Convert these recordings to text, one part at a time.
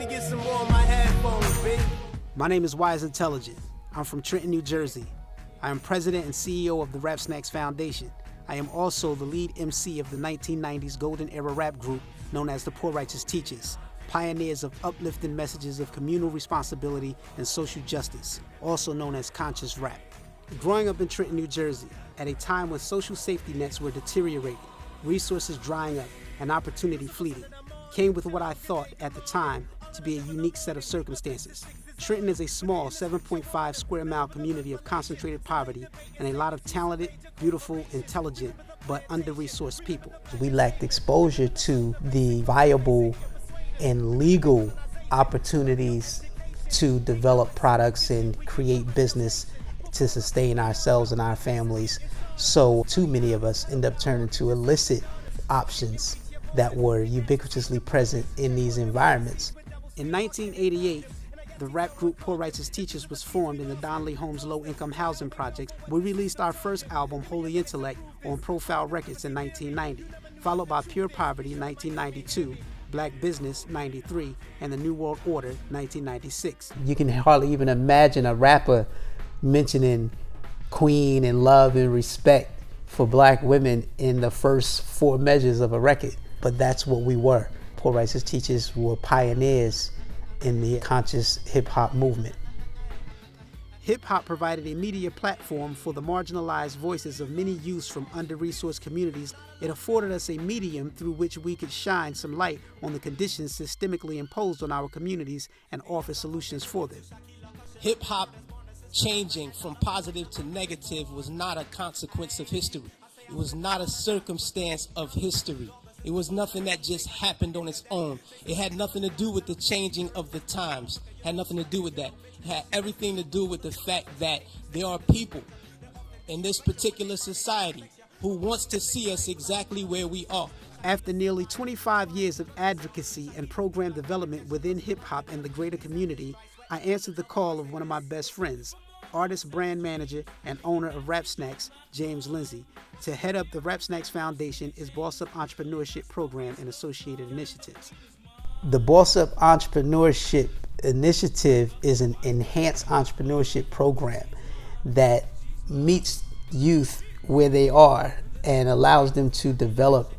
me get some more of my headphones, B. My name is Wise Intelligent. I'm from Trenton, New Jersey. I am president and CEO of the Rap Snacks Foundation. I am also the lead MC of the 1990s Golden Era rap group known as the Poor Righteous Teachers, pioneers of uplifting messages of communal responsibility and social justice, also known as conscious rap. Growing up in Trenton, New Jersey, at a time when social safety nets were deteriorating, resources drying up, and opportunity fleeting, came with what I thought at the time to be a unique set of circumstances. Trenton is a small 7.5 square mile community of concentrated poverty and a lot of talented, beautiful, intelligent, but under-resourced people. We lacked exposure to the viable and legal opportunities to develop products and create business to sustain ourselves and our families. So too many of us end up turning to illicit options that were ubiquitously present in these environments. In 1988, the rap group Poor Righteous Teachers was formed in the Donley Homes Low-Income Housing Project. We released our first album, Holy Intellect, on Profile Records in 1990, followed by Pure Poverty in 1992, Black Business 93, and The New World Order 1996. You can hardly even imagine a rapper mentioning Queen and love and respect for black women in the first 4 measures of a record. But that's what we were. Poor Righteous Teachers were pioneers in the conscious hip-hop movement. Hip-hop provided a media platform for the marginalized voices of many youths from under-resourced communities. It afforded us a medium through which we could shine some light on the conditions systemically imposed on our communities and offer solutions for them. Hip-hop changing from positive to negative was not a consequence of history. It was not a circumstance of history. It was nothing that just happened on its own. It had nothing to do with the changing of the times. It had nothing to do with that. It had everything to do with the fact that there are people in this particular society who wants to see us exactly where we are. After nearly 25 years of advocacy and program development within hip-hop and the greater community, I answered the call of one of my best friends, artist, brand manager, and owner of Rap Snacks, James Lindsay, to head up the Rap Snacks Foundation, its Boss Up Entrepreneurship Program and associated initiatives. The Boss Up Entrepreneurship Initiative is an enhanced entrepreneurship program that meets youth where they are and allows them to develop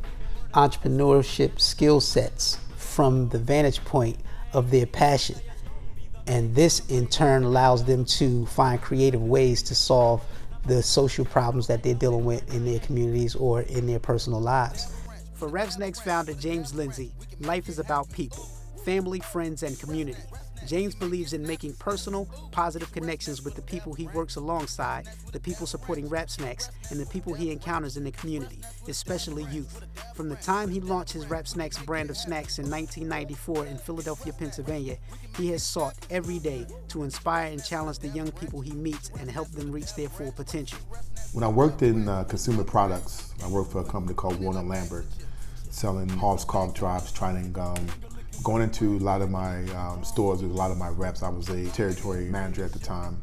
entrepreneurship skill sets from the vantage point of their passion. And this in turn allows them to find creative ways to solve the social problems that they're dealing with in their communities or in their personal lives. For Rap Snacks founder James Lindsay, life is about people, family, friends, and community. James believes in making personal, positive connections with the people he works alongside, the people supporting Rap Snacks, and the people he encounters in the community, especially youth. From the time he launched his Rap Snacks brand of snacks in 1994 in Philadelphia, Pennsylvania, he has sought every day to inspire and challenge the young people he meets and help them reach their full potential. When I worked in consumer products, I worked for a company called Warner Lambert, selling Hobbs Car Drives, training, going into a lot of my stores with a lot of my reps. I was a territory manager at the time,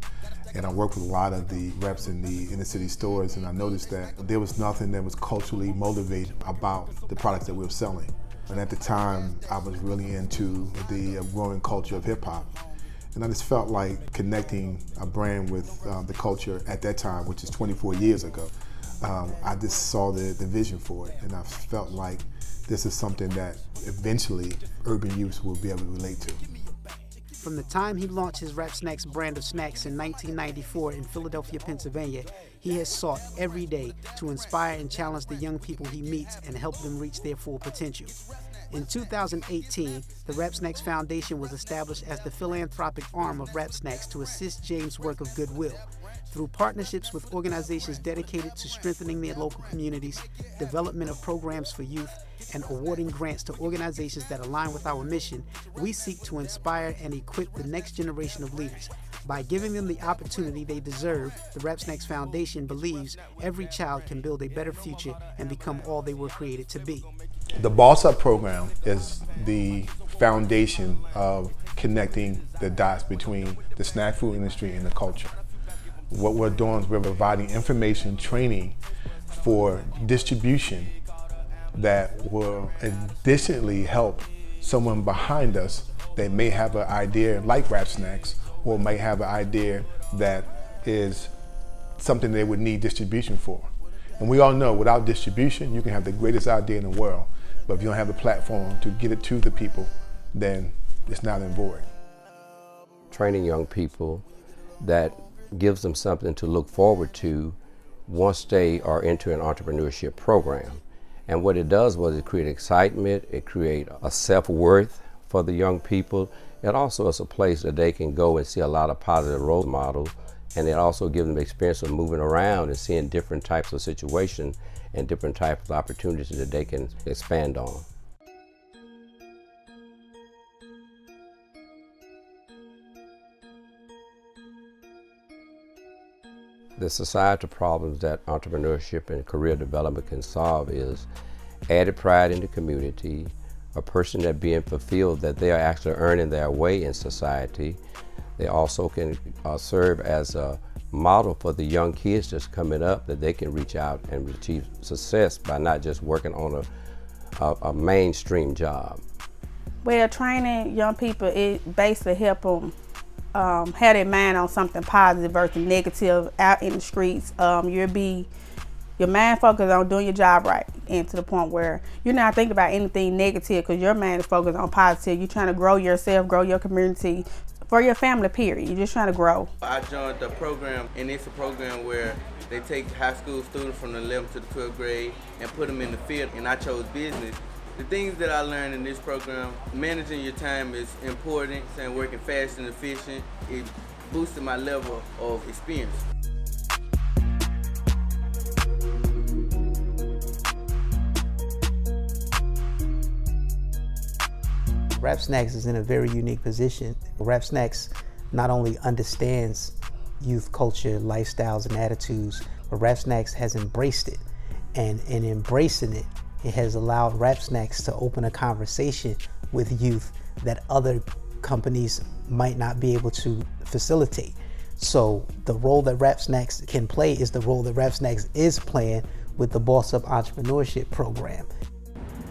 and I worked with a lot of the reps in the inner city stores, and I noticed that there was nothing that was culturally motivated about the products that we were selling. And at the time, I was really into the growing culture of hip hop. And I just felt like connecting a brand with the culture at that time, which is 24 years ago. I just saw the vision for it, and I felt like this is something that eventually urban youth will be able to relate to. From the time he launched his Rap Snacks brand of snacks in 1994 in Philadelphia, Pennsylvania, he has sought every day to inspire and challenge the young people he meets and help them reach their full potential. In 2018, the Rap Snacks Foundation was established as the philanthropic arm of Rap Snacks to assist James' work of goodwill. Through partnerships with organizations dedicated to strengthening their local communities, development of programs for youth, and awarding grants to organizations that align with our mission, we seek to inspire and equip the next generation of leaders. By giving them the opportunity they deserve, the Rap Snacks Foundation believes every child can build a better future and become all they were created to be. The Boss Up program is the foundation of connecting the dots between the snack food industry and the culture. What we're doing is we're providing information, training for distribution that will additionally help someone behind us that may have an idea like Rap Snacks, or may have an idea that is something they would need distribution for. And we all know without distribution, you can have the greatest idea in the world, but if you don't have a platform to get it to the people, then it's not in void. Training young people that gives them something to look forward to once they are into an entrepreneurship program. And what it does was it creates excitement, it creates a self-worth for the young people. It also is a place that they can go and see a lot of positive role models, and it also gives them the experience of moving around and seeing different types of situations and different types of opportunities that they can expand on. The societal problems that entrepreneurship and career development can solve is added pride in the community, a person that being fulfilled that they are actually earning their way in society. They also can serve as a model for the young kids that's coming up, that they can reach out and achieve success by not just working on a mainstream job. Well, training young people, it basically help them have their mind on something positive versus negative out in the streets. Your mind focused on doing your job right, and to the point where you're not thinking about anything negative because your mind is focused on positive. You're trying to grow yourself, grow your community, for your family, period. You're just trying to grow. I joined the program, and it's a program where they take high school students from the 11th to the 12th grade and put them in the field, and I chose business. The things that I learned in this program, managing your time is important, and working fast and efficient. It boosted my level of experience. Rap Snacks is in a very unique position. Rap Snacks not only understands youth culture, lifestyles, and attitudes, but Rap Snacks has embraced it. And in embracing it, it has allowed Rap Snacks to open a conversation with youth that other companies might not be able to facilitate. So the role that Rap Snacks can play is the role that Rap Snacks is playing with the Boss Up Entrepreneurship Program.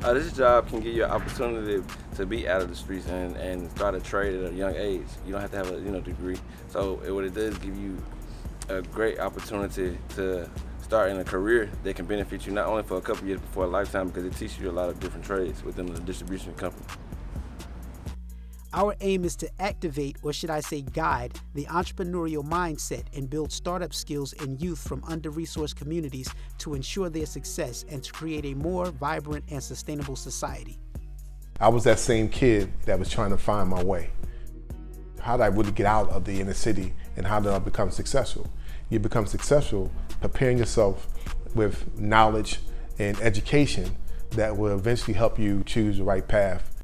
This job can give you an opportunity to be out of the streets and start a trade at a young age. You don't have to have a degree. So what it does give you a great opportunity to start in a career that can benefit you not only for a couple years but for a lifetime, because it teaches you a lot of different trades within the distribution company. Our aim is to activate, or should I say guide, the entrepreneurial mindset and build startup skills in youth from under-resourced communities to ensure their success and to create a more vibrant and sustainable society. I was that same kid that was trying to find my way. How did I really get out of the inner city, and how did I become successful? You become successful preparing yourself with knowledge and education that will eventually help you choose the right path.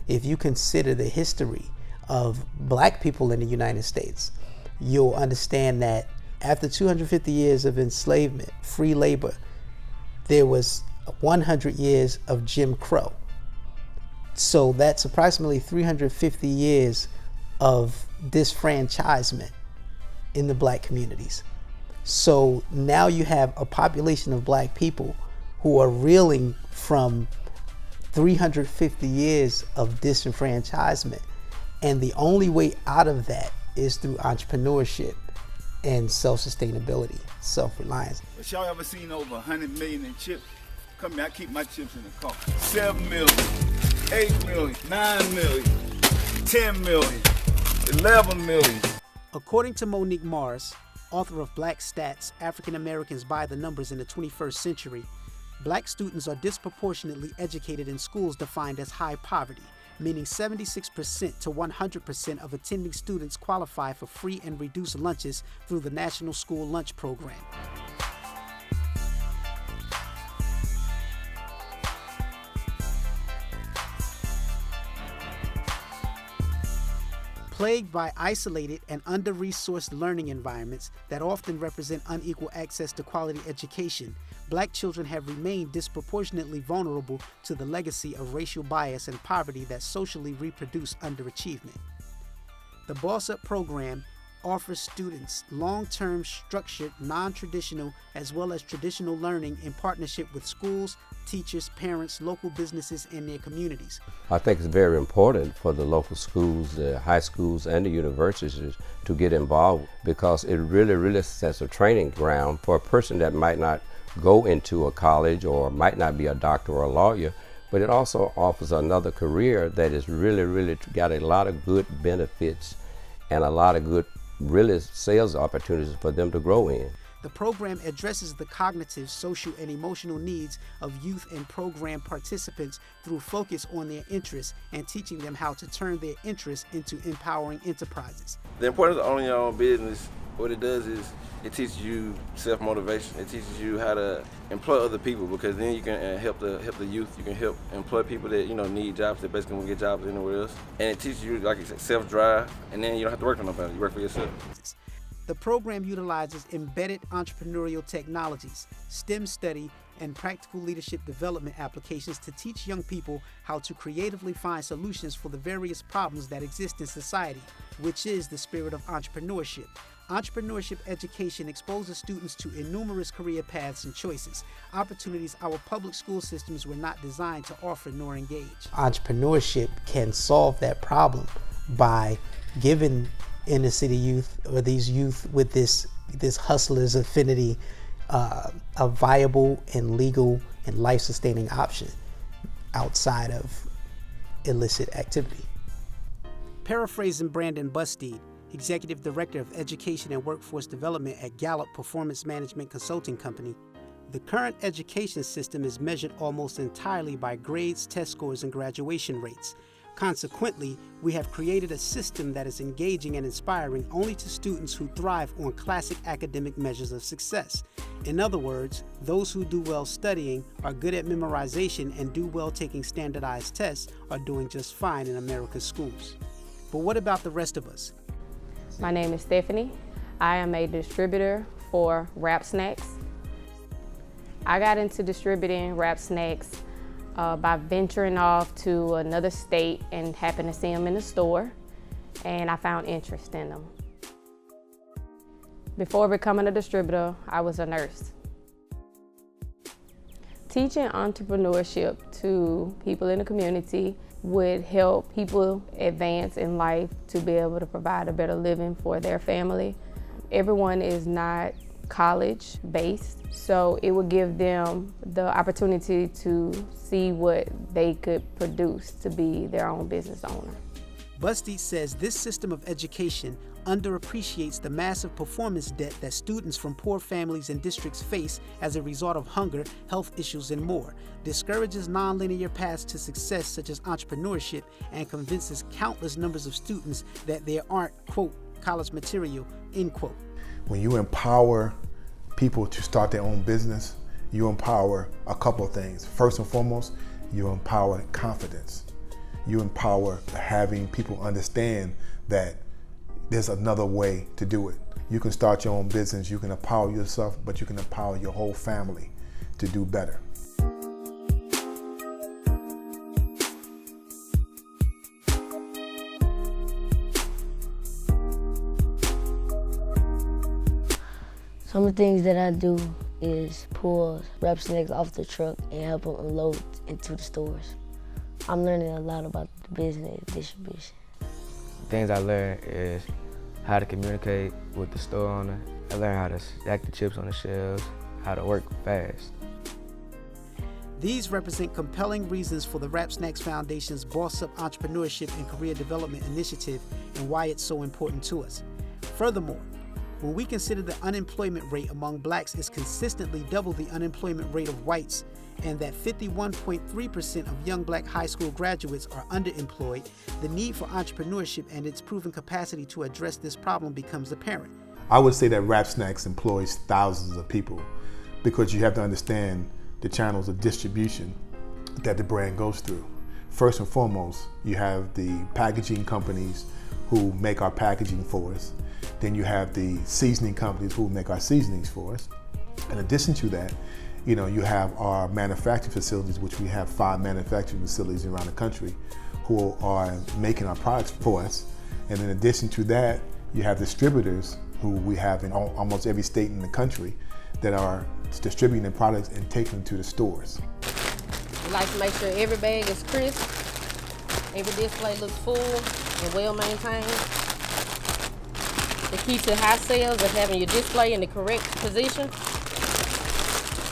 If you consider the history of Black people in the United States, you'll understand that after 250 years of enslavement, free labor, there was 100 years of Jim Crow. So that's approximately 350 years of disfranchisement in the Black communities. So now you have a population of Black people who are reeling from 350 years of disenfranchisement, and the only way out of that is through entrepreneurship and self-sustainability, self-reliance. But y'all ever seen over 100 million in chips? Come here, I keep my chips in the car. 7 million, 8 million, 9 million, 10 million, 11 million. According to Monique Morris, author of Black Stats, African Americans by the Numbers in the 21st Century, Black students are disproportionately educated in schools defined as high poverty, meaning 76% to 100% of attending students qualify for free and reduced lunches through the National School Lunch Program. Plagued by isolated and under-resourced learning environments that often represent unequal access to quality education, Black children have remained disproportionately vulnerable to the legacy of racial bias and poverty that socially reproduce underachievement. The Boss Up program offers students long-term, structured, non-traditional, as well as traditional learning in partnership with schools, teachers, parents, local businesses, and their communities. I think it's very important for the local schools, the high schools, and the universities to get involved, because it really sets a training ground for a person that might not go into a college or might not be a doctor or a lawyer, but it also offers another career that is really got a lot of good benefits and a lot of good sales opportunities for them to grow in. The program addresses the cognitive, social, and emotional needs of youth and program participants through focus on their interests and teaching them how to turn their interests into empowering enterprises. The importance of owning your own business, what it does is it teaches you self-motivation. It teaches you how to employ other people, because then you can help the youth. You can help employ people that need jobs, that basically won't get jobs anywhere else. And it teaches you, like you said, self-drive, and then you don't have to work for nobody. You work for yourself. The program utilizes embedded entrepreneurial technologies, STEM study, and practical leadership development applications to teach young people how to creatively find solutions for the various problems that exist in society, which is the spirit of entrepreneurship. Entrepreneurship education exposes students to numerous career paths and choices, opportunities our public school systems were not designed to offer nor engage. Entrepreneurship can solve that problem by giving inner city youth, or these youth with this hustler's affinity, a viable and legal and life-sustaining option outside of illicit activity. Paraphrasing Brandon Busteed, Executive Director of Education and Workforce Development at Gallup Performance Management Consulting Company, the current education system is measured almost entirely by grades, test scores, and graduation rates. Consequently, we have created a system that is engaging and inspiring only to students who thrive on classic academic measures of success. In other words, those who do well studying, are good at memorization, and do well taking standardized tests are doing just fine in America's schools. But what about the rest of us? My name is Stephanie. I am a distributor for Wrap Snacks. I got into distributing Wrap Snacks by venturing off to another state and happened to see them in the store, and I found interest in them. Before becoming a distributor, I was a nurse. Teaching entrepreneurship to people in the community would help people advance in life to be able to provide a better living for their family. Everyone is not college-based, so it would give them the opportunity to see what they could produce to be their own business owner. Busteed says this system of education underappreciates the massive performance debt that students from poor families and districts face as a result of hunger, health issues, and more, discourages nonlinear paths to success such as entrepreneurship, and convinces countless numbers of students that there aren't, quote, college material, end quote. When you empower people to start their own business, you empower a couple of things. First and foremost, you empower confidence. You empower having people understand that there's another way to do it. You can start your own business, you can empower yourself, but you can empower your whole family to do better. Some of the things that I do is pull Wrap Snacks off the truck and help them unload into the stores. I'm learning a lot about the business distribution. Things I learned is how to communicate with the store owner. I learned how to stack the chips on the shelves, how to work fast. These represent compelling reasons for the Wrap Snacks Foundation's Boss Up Entrepreneurship and Career Development Initiative and why it's so important to us. Furthermore, when we consider the unemployment rate among blacks is consistently double the unemployment rate of whites, and that 51.3% of young black high school graduates are underemployed, the need for entrepreneurship and its proven capacity to address this problem becomes apparent. I would say that Wrap Snacks employs thousands of people, because you have to understand the channels of distribution that the brand goes through. First and foremost, you have the packaging companies who make our packaging for us. Then you have the seasoning companies who make our seasonings for us. In addition to that, you have our manufacturing facilities, which we have 5 manufacturing facilities around the country who are making our products for us. And in addition to that, You have distributors who we have in almost every state in the country that are distributing the products and taking them to the stores. We like to make sure every bag is crisp, every display looks full and well maintained. The key to high sales is having your display in the correct position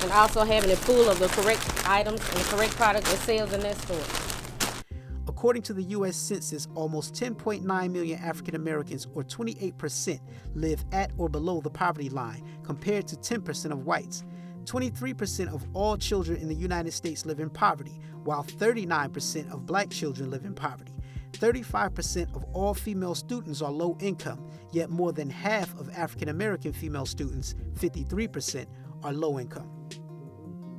and also having it full of the correct items and the correct product that sells in that store. According to the U.S. Census, almost 10.9 million African Americans, or 28%, live at or below the poverty line, compared to 10% of whites. 23% of all children in the United States live in poverty, while 39% of black children live in poverty. 35% of all female students are low income, yet more than half of African American female students, 53%, are low income.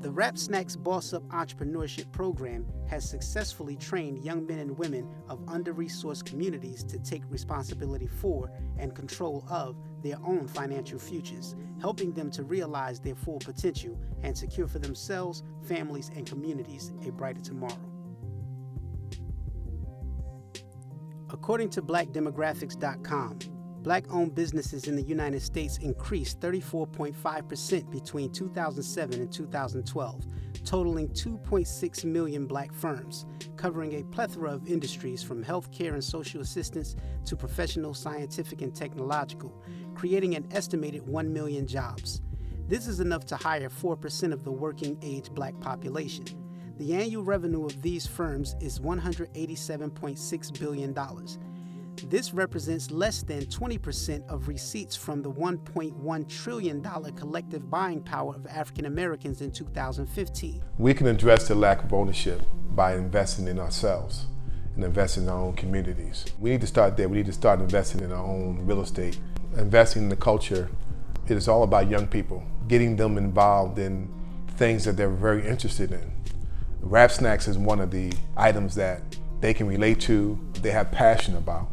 The Rap Snacks Boss Up Entrepreneurship Program has successfully trained young men and women of under-resourced communities to take responsibility for and control of their own financial futures, helping them to realize their full potential and secure for themselves, families, and communities a brighter tomorrow. According to BlackDemographics.com, Black-owned businesses in the United States increased 34.5% between 2007 and 2012, totaling 2.6 million black firms, covering a plethora of industries from healthcare and social assistance to professional, scientific, and technological, creating an estimated 1 million jobs. This is enough to hire 4% of the working-age black population. The annual revenue of these firms is $187.6 billion. This represents less than 20% of receipts from the $1.1 trillion collective buying power of African Americans in 2015. We can address the lack of ownership by investing in ourselves and investing in our own communities. We need to start there. We need to start investing in our own real estate. Investing in the culture, it is all about young people, getting them involved in things that they're very interested in. Rap Snacks is one of the items that they can relate to, they have passion about.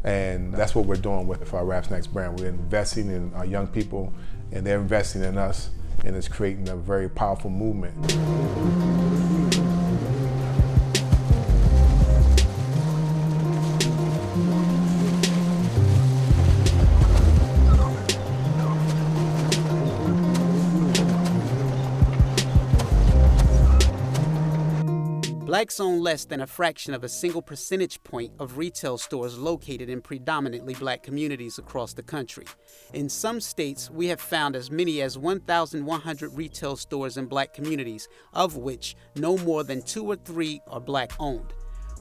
And that's what we're doing with our Rap Snacks brand. We're investing in our young people, and they're investing in us, and it's creating a very powerful movement. Blacks own less than a fraction of a single percentage point of retail stores located in predominantly black communities across the country. In some states, we have found as many as 1,100 retail stores in black communities, of which no more than 2 or 3 are black owned.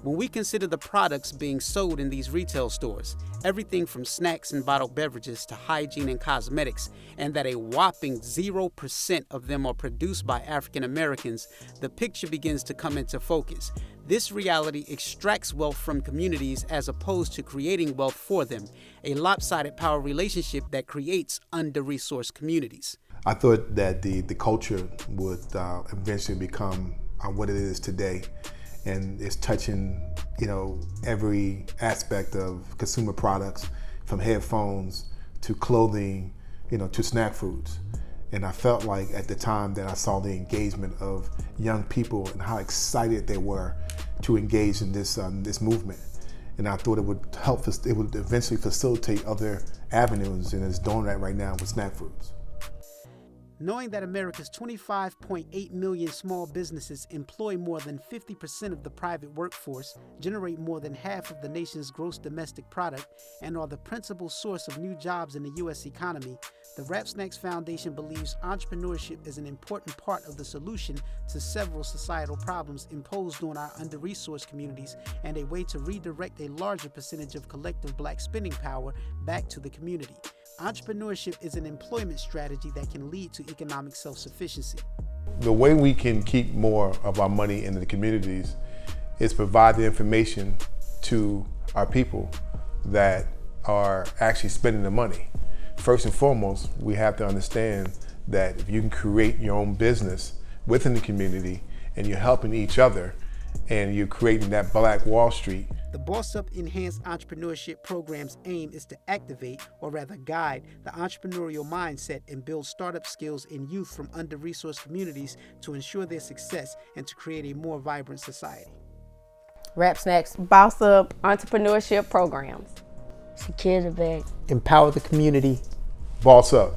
When we consider the products being sold in these retail stores, everything from snacks and bottled beverages to hygiene and cosmetics, and that a whopping 0% of them are produced by African Americans, the picture begins to come into focus. This reality extracts wealth from communities as opposed to creating wealth for them, a lopsided power relationship that creates under-resourced communities. I thought that the culture would eventually become what it is today. And it's touching, every aspect of consumer products, from headphones to clothing, to snack foods. And I felt like at the time that I saw the engagement of young people and how excited they were to engage in this movement. And I thought it would help us, it would eventually facilitate other avenues, and it's doing that right now with snack foods. Knowing that America's 25.8 million small businesses employ more than 50% of the private workforce, generate more than half of the nation's gross domestic product, and are the principal source of new jobs in the U.S. economy, the Rap Snacks Foundation believes entrepreneurship is an important part of the solution to several societal problems imposed on our under-resourced communities, and a way to redirect a larger percentage of collective black spending power back to the community. Entrepreneurship is an employment strategy that can lead to economic self-sufficiency. The way we can keep more of our money in the communities is provide the information to our people that are actually spending the money. First and foremost, we have to understand that if you can create your own business within the community and you're helping each other and you're creating that Black Wall Street. The Boss Up Enhanced Entrepreneurship Program's aim is to activate, or rather guide, the entrepreneurial mindset and build startup skills in youth from under-resourced communities to ensure their success and to create a more vibrant society. Rap Snacks Boss Up Entrepreneurship Programs. secure the bag, empower the community, Boss up.